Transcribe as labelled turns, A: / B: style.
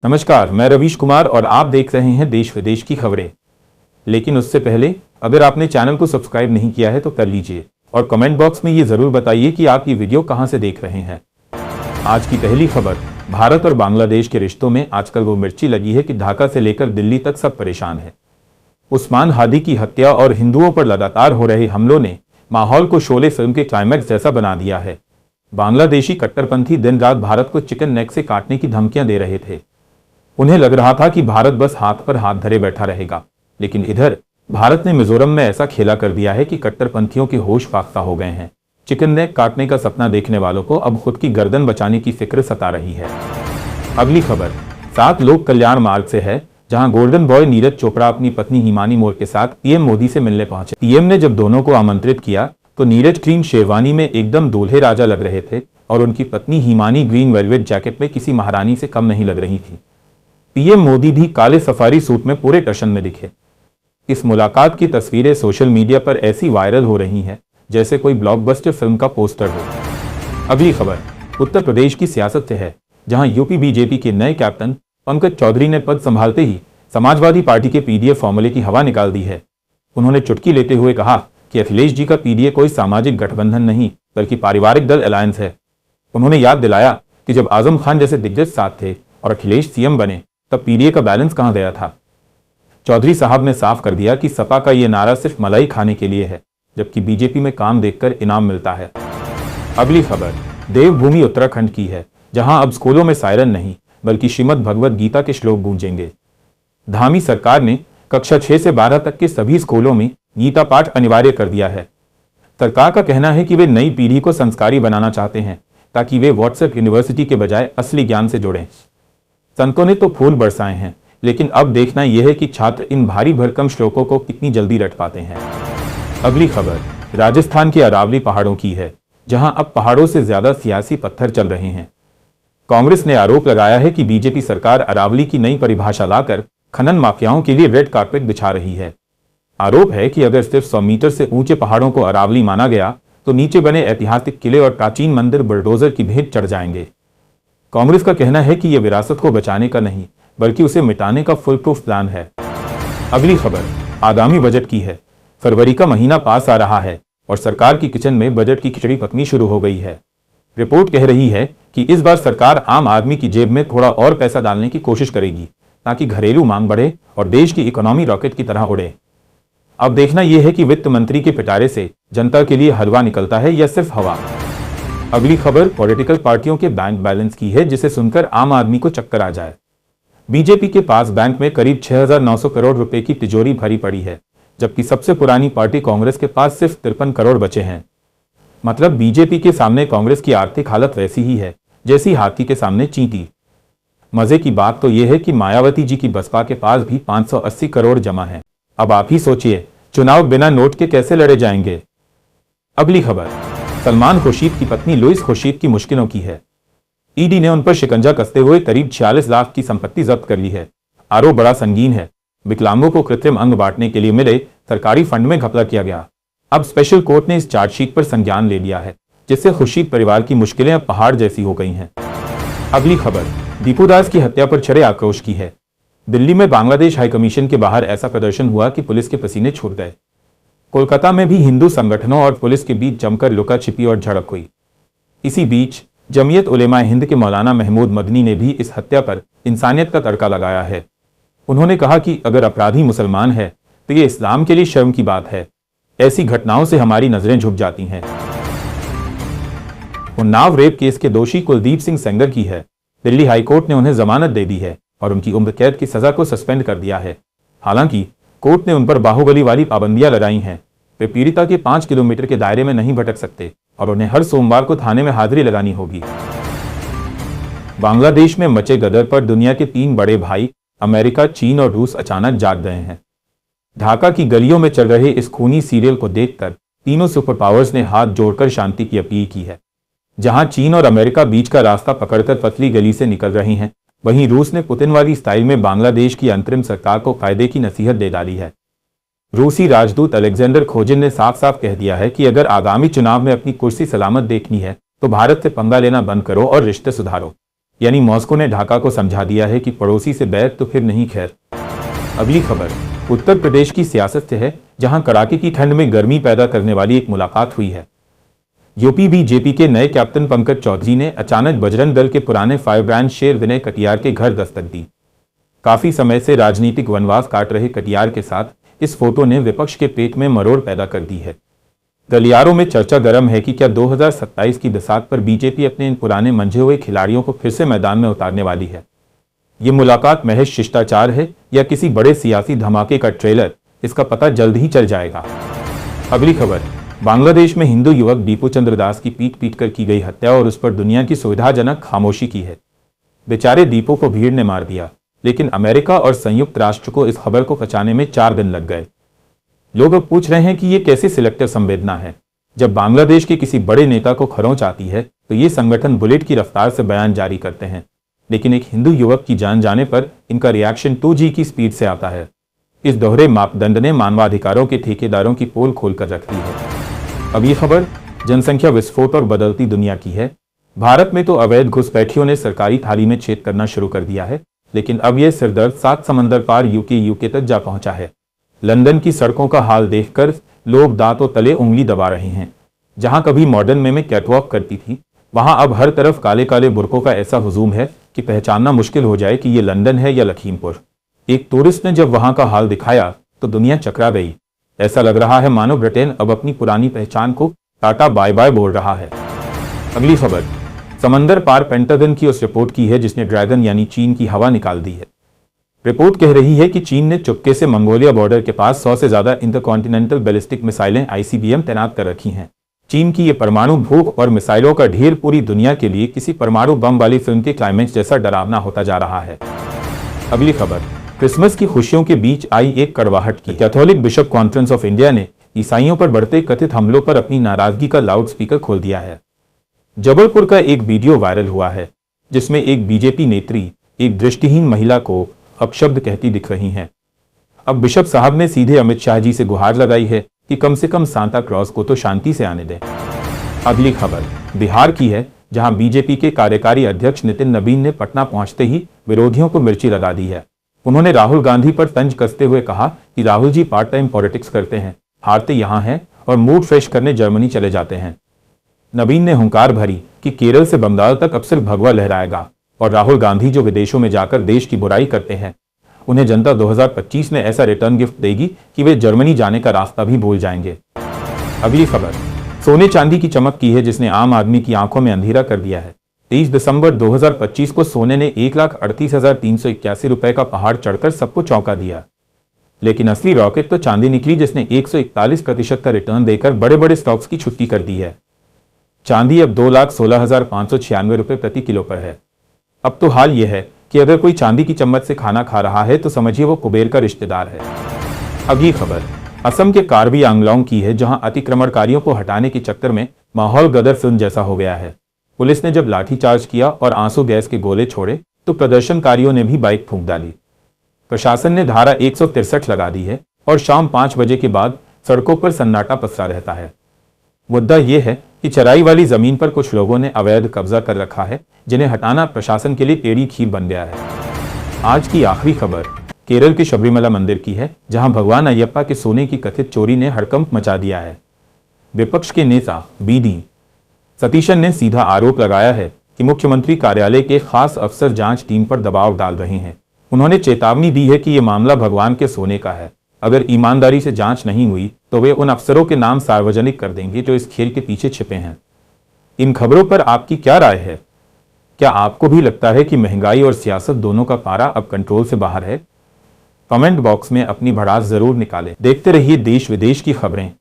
A: नमस्कार, मैं रवीश कुमार और आप देख रहे हैं देश विदेश की खबरें। लेकिन उससे पहले अगर आपने चैनल को सब्सक्राइब नहीं किया है तो कर लीजिए और कमेंट बॉक्स में ये जरूर बताइए कि आप ये वीडियो कहां से देख रहे हैं। आज की पहली खबर, भारत और बांग्लादेश के रिश्तों में आजकल वो मिर्ची लगी है कि ढाका से लेकर दिल्ली तक सब परेशान है। उस्मान हादी की हत्या और हिंदुओं पर लगातार हो रहे हमलों ने माहौल को शोले फिल्म के क्लाइमैक्स जैसा बना दिया है। बांग्लादेशी कट्टरपंथी दिन रात भारत को चिकन नेक से काटने की धमकियां दे रहे थे। उन्हें लग रहा था कि भारत बस हाथ पर हाथ धरे बैठा रहेगा, लेकिन इधर भारत ने मिजोरम में ऐसा खेला कर दिया है कि कट्टरपंथियों के होश फाख्ता हो गए हैं। चिकन नेक काटने का सपना देखने वालों को अब खुद की गर्दन बचाने की फिक्र सता रही है। अगली खबर 7 लोक कल्याण मार्ग से है, जहां गोल्डन बॉय नीरज चोपड़ा अपनी पत्नी हिमानी मोर के साथ पीएम मोदी से मिलने पहुंचे। पीएम ने जब दोनों को आमंत्रित किया तो नीरज ग्रीन शेरवानी में एकदम दूल्हे राजा लग रहे थे और उनकी पत्नी हिमानी ग्रीन वेलवेट जैकेट में किसी महारानी से कम नहीं लग रही थी। पीएम मोदी भी काले सफारी सूट में पूरे टशन में दिखे। इस मुलाकात की तस्वीरें सोशल मीडिया पर ऐसी वायरल हो रही हैं जैसे कोई ब्लॉकबस्टर फिल्म का पोस्टर हो। अगली खबर उत्तर प्रदेश की सियासत से है, जहां यूपी बीजेपी के नए कैप्टन पंकज चौधरी ने पद संभालते ही समाजवादी पार्टी के पीडीए फॉर्मूले की हवा निकाल दी है। उन्होंने चुटकी लेते हुए कहा कि अखिलेश जी का पीडीए कोई सामाजिक गठबंधन नहीं बल्कि पारिवारिक दल अलायंस है। उन्होंने याद दिलाया कि जब आजम खान जैसे दिग्गज साथ थे और अखिलेश सीएम बने तब पीडीए का बैलेंस कहां गया था। चौधरी साहब ने साफ कर दिया कि सपा का यह नारा सिर्फ मलाई खाने के लिए है, जबकि बीजेपी में काम देखकर इनाम मिलता है। अगली खबर देवभूमि उत्तराखंड की है, जहां अब स्कूलों में सायरन नहीं बल्कि श्रीमद् भगवद गीता के श्लोक गूंजेंगे। धामी सरकार ने कक्षा 6 से 12 तक के सभी स्कूलों में गीता पाठ अनिवार्य कर दिया है। सरकार का कहना है कि वे नई पीढ़ी को संस्कारी बनाना चाहते हैं ताकि वे व्हाट्सएप यूनिवर्सिटी के बजाय असली ज्ञान से जुड़ें। संतों ने तो फूल बरसाए हैं, लेकिन अब देखना यह है कि छात्र इन भारी भरकम श्लोकों को कितनी जल्दी रट पाते हैं। अगली खबर राजस्थान के अरावली पहाड़ों की है, जहां अब पहाड़ों से ज्यादा सियासी पत्थर चल रहे हैं। कांग्रेस ने आरोप लगाया है कि बीजेपी सरकार अरावली की नई परिभाषा लाकर खनन माफियाओं के लिए रेड कार्पेट बिछा रही है। आरोप है कि अगर सिर्फ 100 मीटर से ऊंचे पहाड़ों को अरावली माना गया तो नीचे बने ऐतिहासिक किले और प्राचीन मंदिर बुलडोजर की भेंट चढ़ जाएंगे। कांग्रेस का कहना है कि यह विरासत को बचाने का नहीं बल्कि उसे मिटाने का फुल प्रूफ प्लान है। अगली खबर आगामी बजट की है। फरवरी का महीना पास आ रहा है और सरकार की किचन में बजट की खिचड़ी पकनी शुरू हो गई है। रिपोर्ट कह रही है कि इस बार सरकार आम आदमी की जेब में थोड़ा और पैसा डालने की कोशिश करेगी ताकि घरेलू मांग बढ़े और देश की इकोनॉमी रॉकेट की तरह उड़े। अब देखना यह है कि वित्त मंत्री के पिटारे से जनता के लिए हलवा निकलता है या सिर्फ हवा। अगली खबर पॉलिटिकल पार्टियों के बैंक बैलेंस की है, जिसे सुनकर आम आदमी को चक्कर आ जाए। बीजेपी के पास बैंक में करीब 6,900 करोड़ रुपए की तिजोरी भरी पड़ी है, जबकि सबसे पुरानी पार्टी कांग्रेस के पास सिर्फ 53 करोड़ बचे हैं। मतलब बीजेपी के सामने कांग्रेस की आर्थिक हालत वैसी ही है जैसी हाथी के सामने चींटी। मजे की बात तो यह है कि मायावती जी की बसपा के पास भी 580 करोड़ जमा है। अब आप ही सोचिए, चुनाव बिना नोट के कैसे लड़े जाएंगे। अगली खबर सलमान खुर्शीद की पत्नी लुइस खुर्शीद की मुश्किलों की है। ईडी ने उन पर शिकंजा कसते हुए करीब 46 लाख की संपत्ति जब्त कर ली है। आरोप बड़ा संगीन है। विकलांगों को कृत्रिम अंग बांटने के लिए मिले सरकारी फंड में घपला किया गया। अब स्पेशल कोर्ट ने इस चार्जशीट पर संज्ञान ले लिया है, जिससे खुर्शीद परिवार की मुश्किलें अब पहाड़ जैसी हो गई हैं। अगली खबर दीपू दास की हत्या पर छड़े आक्रोश की है। दिल्ली में बांग्लादेश हाईकमीशन के बाहर ऐसा प्रदर्शन हुआ कि पुलिस के पसीने छूट गए। कोलकाता में भी हिंदू संगठनों और पुलिस के बीच जमकर लुका छिपी और झड़प हुई। इसी बीच जमीयत उलेमा हिंद के मौलाना महमूद मदनी ने भी इस हत्या पर इंसानियत का तड़का लगाया है। उन्होंने कहा कि अगर अपराधी मुसलमान है तो ये इस्लाम के लिए शर्म की बात है। ऐसी घटनाओं से हमारी नजरें झुक जाती हैं। उन्नाव रेप केस के दोषी कुलदीप सिंह सेंगर की है। दिल्ली हाईकोर्ट ने उन्हें जमानत दे दी है और उनकी उम्र कैद की सजा को सस्पेंड कर दिया है। हालांकि कोर्ट ने उन पर बाहुबली वाली पाबंदियां लगाई हैं। वे पीड़िता के 5 किलोमीटर के दायरे में नहीं भटक सकते और उन्हें हर सोमवार को थाने में हाजिरी लगानी होगी। बांग्लादेश में मचे गदर पर दुनिया के 3 बड़े भाई अमेरिका, चीन और रूस अचानक जाग गए हैं। ढाका की गलियों में चल रहे इस खूनी सीरियल को देखकर तीनों सुपर पावर्स ने हाथ जोड़कर शांति की अपील की है। जहां चीन और अमेरिका बीच का रास्ता पकड़कर पतली गली से निकल रही हैं, वहीं रूस ने पुतिन वाली स्टाइल में बांग्लादेश की अंतरिम सरकार को कायदे की नसीहत दे डाली है। रूसी राजदूत अलेक्जेंडर खोजिन ने साफ साफ कह दिया है कि अगर आगामी चुनाव में अपनी कुर्सी सलामत देखनी है तो भारत से पंगा लेना बंद करो और रिश्ते सुधारो। यानी मॉस्को ने ढाका को समझा दिया है कि पड़ोसी से बैर तो फिर नहीं खैर। अगली खबर उत्तर प्रदेश की सियासत से है, जहां कड़ाके की ठंड में गर्मी पैदा करने वाली एक मुलाकात हुई है। यूपी बीजेपी के नए कैप्टन पंकज चौधरी ने अचानक बजरंग दल के पुराने फायर ब्रांड शेर विनय कटियार के घर दस्तक दी। काफी समय से राजनीतिक वनवास काट रहे कटियार के साथ इस फोटो ने विपक्ष के पेट में मरोड़ पैदा कर दी है। गलियारों में चर्चा गर्म है कि क्या 2027 की बिसात पर बीजेपी अपने इन पुराने मंझे हुए खिलाड़ियों को फिर से मैदान में उतारने वाली है। ये मुलाकात महज शिष्टाचार है या किसी बड़े सियासी धमाके का ट्रेलर, इसका पता जल्द ही चल जाएगा। अगली खबर बांग्लादेश में हिंदू युवक दीपू चंद्र दास की पीट कर की गई हत्या और उस पर दुनिया की सुविधाजनक खामोशी की है। बेचारे दीपू को भीड़ ने मार दिया, लेकिन अमेरिका और संयुक्त राष्ट्र को इस खबर को पचाने में 4 दिन लग गए। लोग अब पूछ रहे हैं कि ये कैसे सिलेक्टिव संवेदना है। जब बांग्लादेश के किसी बड़े नेता को खरोंच आती है तो ये संगठन बुलेट की रफ्तार से बयान जारी करते हैं, लेकिन एक हिंदू युवक की जान जाने पर इनका रिएक्शन 2G की स्पीड से आता है। इस दोहरे मापदंड ने मानवाधिकारों के ठेकेदारों की पोल खोलकर रख दी है। अब ये खबर जनसंख्या विस्फोट और बदलती दुनिया की है। भारत में तो अवैध घुसपैठियों ने सरकारी थाली में छेद करना शुरू कर दिया है, लेकिन अब यह सिरदर्द 7 समंदर पार यूके तक जा पहुंचा है। लंदन की सड़कों का हाल देखकर लोग दांतों तले उंगली दबा रहे हैं। जहां कभी मॉडर्न में कैटवॉक करती थी, वहां अब हर तरफ काले काले बुरकों का ऐसा हुजूम है कि पहचानना मुश्किल हो जाए कि ये लंदन है या लखीमपुर। एक टूरिस्ट ने जब वहां का हाल दिखाया तो दुनिया चकरा गई। ऐसा लग रहा है मानो ब्रिटेन अब अपनी पुरानी पहचान को टाटा बाय बाय बोल रहा है। अगली खबर समंदर पार पेंटागन की उस रिपोर्ट की है जिसने ड्रैगन यानी चीन की हवा निकाल दी है। रिपोर्ट कह रही है कि चीन ने चुपके से मंगोलिया बॉर्डर के पास 100 से ज्यादा इंटरकॉन्टिनेंटल बैलिस्टिक मिसाइलें ICBM तैनात कर रखी हैं। चीन की ये परमाणु भूख और मिसाइलों का ढेर पूरी दुनिया के लिए किसी परमाणु बम वाली फिल्म के क्लाइमेक्स जैसा डरावना होता जा रहा है। अगली खबर क्रिसमस की खुशियों के बीच आई एक कड़वाहट की। Catholic bishop conference of India ने ईसाइयों पर बढ़ते कथित हमलों पर अपनी नाराजगी का लाउड स्पीकर खोल दिया है। जबलपुर का एक वीडियो वायरल हुआ है जिसमें एक बीजेपी नेत्री एक दृष्टिहीन महिला को अपशब्द कहती दिख रही हैं। अब बिशप साहब ने सीधे अमित शाह जी से गुहार लगाई है कि कम से कम सांता क्लॉज को तो शांति से आने दें। अगली खबर बिहार की है, जहां बीजेपी के कार्यकारी अध्यक्ष नितिन नबीन ने पटना पहुंचते ही विरोधियों को मिर्ची लगा दी है। उन्होंने राहुल गांधी पर तंज कसते हुए कहा कि Rahul ji part time politics करते हैं, हारते यहां हैं और मूड फ्रेश करने जर्मनी चले जाते हैं। नबीन ने हुंकार भरी कि केरल से बंगाल तक अब सिर्फ भगवा लहराएगा और राहुल गांधी जो विदेशों में जाकर देश की बुराई करते हैं, उन्हें जनता 2025 में ऐसा रिटर्न गिफ्ट देगी कि वे जर्मनी जाने का रास्ता भी भूल जाएंगे। अगली खबर सोने चांदी की चमक की है जिसने आम आदमी की आंखों में अंधेरा कर दिया है। 23 दिसंबर 2025 को सोने ने 1,38,381 रुपए का पहाड़ चढ़कर सबको चौंका दिया, लेकिन असली रॉकेट तो चांदी निकली जिसने 141% का रिटर्न देकर बड़े बड़े स्टॉक्स की छुट्टी कर दी है। चांदी अब 2,16,596 रुपए प्रति किलो पर है। अब तो हाल यह है कि अगर कोई चांदी की चम्मच से खाना खा रहा है तो समझिए वो कुबेर का रिश्तेदार है। अगली खबर असम के कार्बी आंगलोंग की है, जहां अतिक्रमणकारियों को हटाने के चक्कर में माहौल गदर फिल्म जैसा हो गया है। पुलिस ने जब लाठीचार्ज किया और आंसू गैस के गोले छोड़े तो प्रदर्शनकारियों ने भी बाइक फूंक डाली। प्रशासन ने धारा 163 लगा दी है और शाम 5 बजे के बाद सड़कों पर सन्नाटा पसरा रहता है। मुद्दा यह है कि चराई वाली जमीन पर कुछ लोगों ने अवैध कब्जा कर रखा है, जिन्हें हटाना प्रशासन के लिए टेढ़ी खीर बन गया है। आज की आखिरी खबर केरल के शबरीमला मंदिर की है, जहां भगवान अयप्पा के सोने की कथित चोरी ने हड़कंप मचा दिया है। विपक्ष के नेता BD सतीशन ने सीधा आरोप लगाया है कि मुख्यमंत्री कार्यालय के खास अफसर जांच टीम पर दबाव डाल रहे हैं। उन्होंने चेतावनी दी है कि यह मामला भगवान के सोने का है। अगर ईमानदारी से जांच नहीं हुई तो वे उन अफसरों के नाम सार्वजनिक कर देंगे जो इस खेल के पीछे छिपे हैं। इन खबरों पर आपकी क्या राय है? क्या आपको भी लगता है कि महंगाई और सियासत दोनों का पारा अब कंट्रोल से बाहर है? कमेंट बॉक्स में अपनी भड़ास जरूर निकालें। देखते रहिए देश विदेश की खबरें।